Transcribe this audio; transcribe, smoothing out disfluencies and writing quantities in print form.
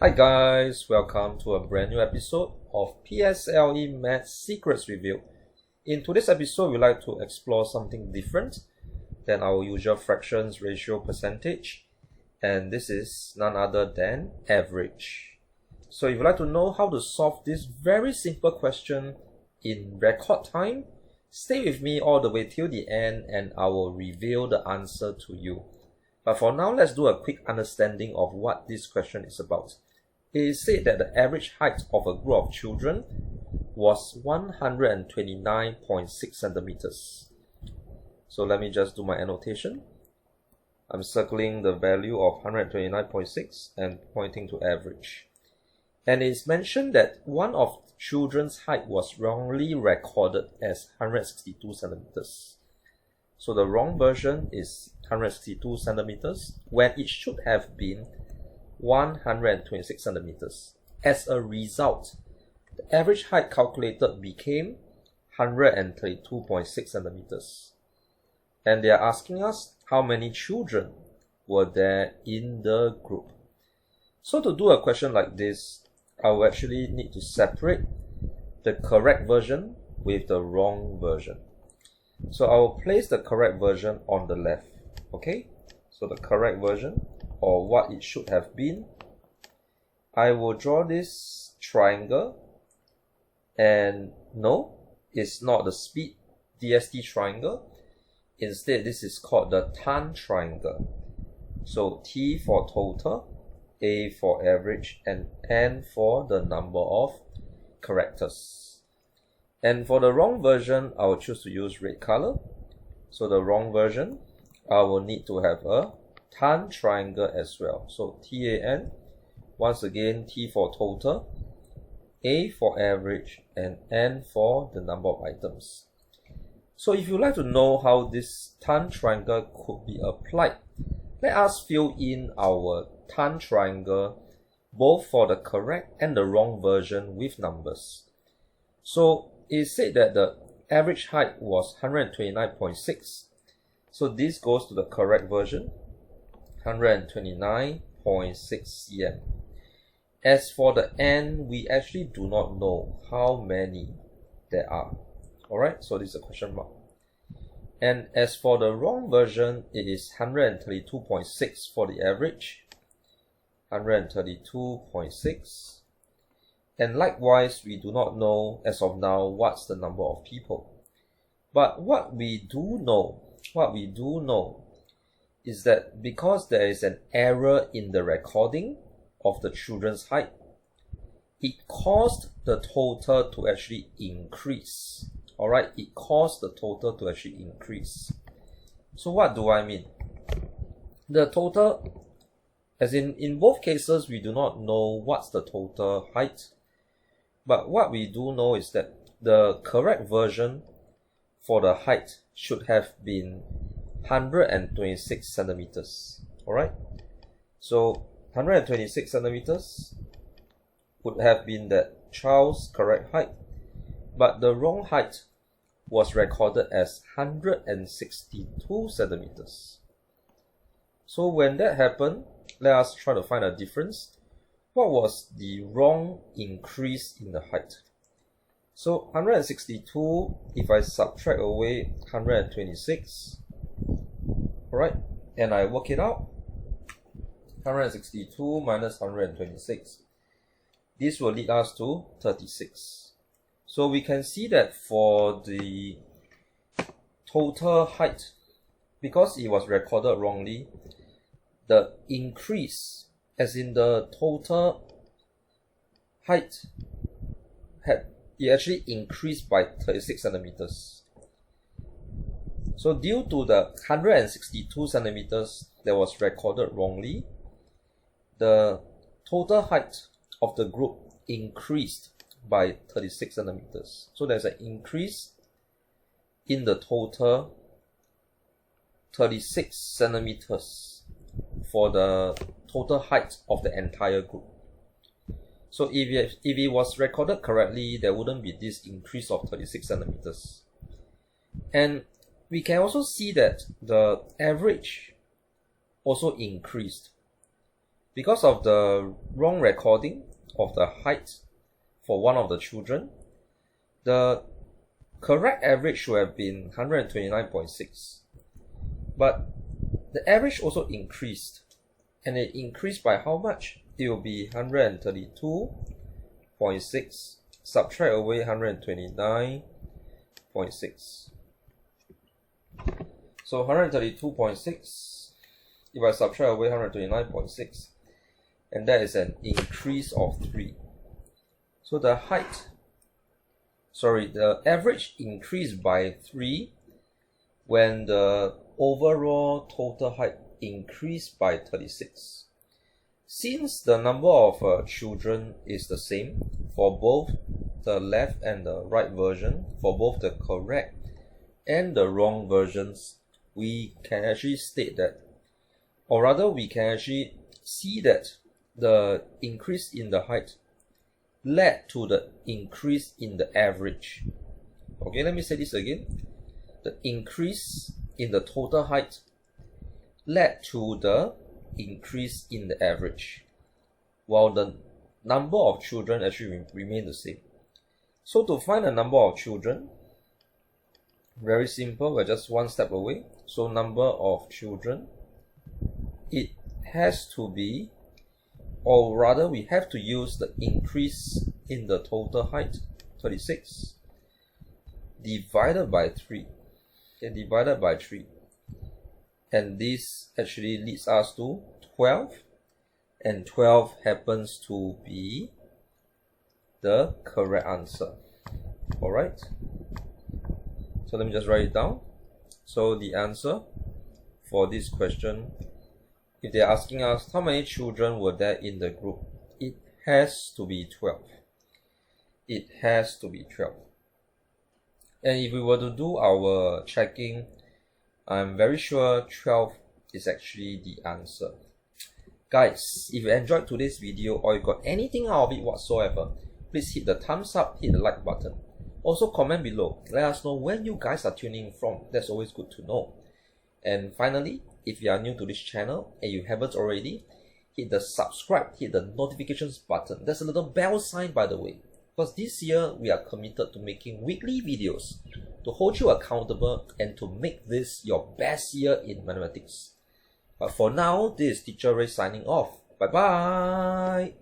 Hi guys, welcome to a brand new episode of PSLE Math Secrets Review. In today's episode, we'd like to explore something different than our usual fractions, ratio, percentage, and this is none other than average. So if you'd like to know how to solve this very simple question in record time, stay with me all the way till the end and I will reveal the answer to you. But for now, let's do a quick understanding of what this question is about. It is said that the average height of a group of children was 129.6 centimeters. So let me just do my annotation. I'm circling the value of 129.6 and pointing to average. And it's mentioned that one of children's height was wrongly recorded as 162 centimeters. So the wrong version is 162 centimeters when it should have been 126 centimeters. As a result, the average height calculated became 132.6 centimeters. And they are asking us how many children were there in the group. So to do a question like this, I will actually need to separate the correct version with the wrong version. So I will place the correct version on the left. Okay, so the correct version, or what it should have been, I will draw this triangle, and no, it's not the speed DST triangle. Instead, this is called the Tan triangle. So T for total, A for average, and N for the number of characters. And for the wrong version, I will choose to use red color. So the wrong version, I will need to have a Tan triangle as well. So TAN, once again, T for total, A for average, and N for the number of items. So if you'd like to know how this Tan triangle could be applied, let us fill in our Tan triangle both for the correct and the wrong version with numbers. So it said that the average height was 129.6. So this goes to the correct version, 129.6 cm. As for the N, we actually do not know how many there are. Alright, so this is a question mark. And as for the wrong version, it is 132.6 for the average, 132.6. And likewise, we do not know as of now what's the number of people. But what we do know is that because there is an error in the recording of the children's height, it caused the total to actually increase. Alright, it caused the total to actually increase. So what do I mean? The total, as in both cases, we do not know what's the total height. But what we do know is that the correct version for the height should have been 126 centimeters. Alright, so 126 centimeters would have been that child's correct height, but the wrong height was recorded as 162 centimeters. So when that happened, let us try to find a difference. What was the wrong increase in the height? So 162, if I subtract away 126, alright, and I work it out, 162 minus 126, this will lead us to 36. So we can see that for the total height, because it was recorded wrongly, the increase, as in the total height, it actually increased by 36 centimeters. So due to the 162 centimeters that was recorded wrongly, the total height of the group increased by 36 centimeters. So there's an increase in the total 36 centimeters for the total height of the entire group. So if it was recorded correctly, there wouldn't be this increase of 36 centimeters. And we can also see that the average also increased. Because of the wrong recording of the height for one of the children, the correct average should have been 129.6. But the average also increased. And it increased by how much? It will be 132.6. Subtract away 129.6. So 132.6, if I subtract away 129.6, and that is an increase of 3. So the average increased by 3 when the overall total height increased by 36. Since the number of children is the same for both the left and the right version, for both the correct and the wrong versions, we can actually state that, or rather we can actually see that the increase in the height led to the increase in the average. Okay, let me say this again. The increase in the total height led to the increase in the average, while the number of children actually remain the same. So to find the number of children, very simple, we're just one step away. So number of children, it has to be, or rather we have to use the increase in the total height, 36, divided by 3. Okay, divided by 3. And this actually leads us to 12. And 12 happens to be the correct answer. Alright. So let me just write it down. So the answer for this question, if they're asking us how many children were there in the group, it has to be 12. It has to be 12. And if we were to do our checking, I'm very sure 12 is actually the answer. Guys, if you enjoyed today's video or you got anything out of it whatsoever, please hit the thumbs up, hit the like button. Also comment below, let us know when you guys are tuning from. That's always good to know. And finally, if you are new to this channel and you haven't already, hit the subscribe, hit the notifications button. There's a little bell sign, by the way, because this year we are committed to making weekly videos to hold you accountable and to make this your best year in mathematics. But for now, this is Teacher Ray signing off. Bye bye.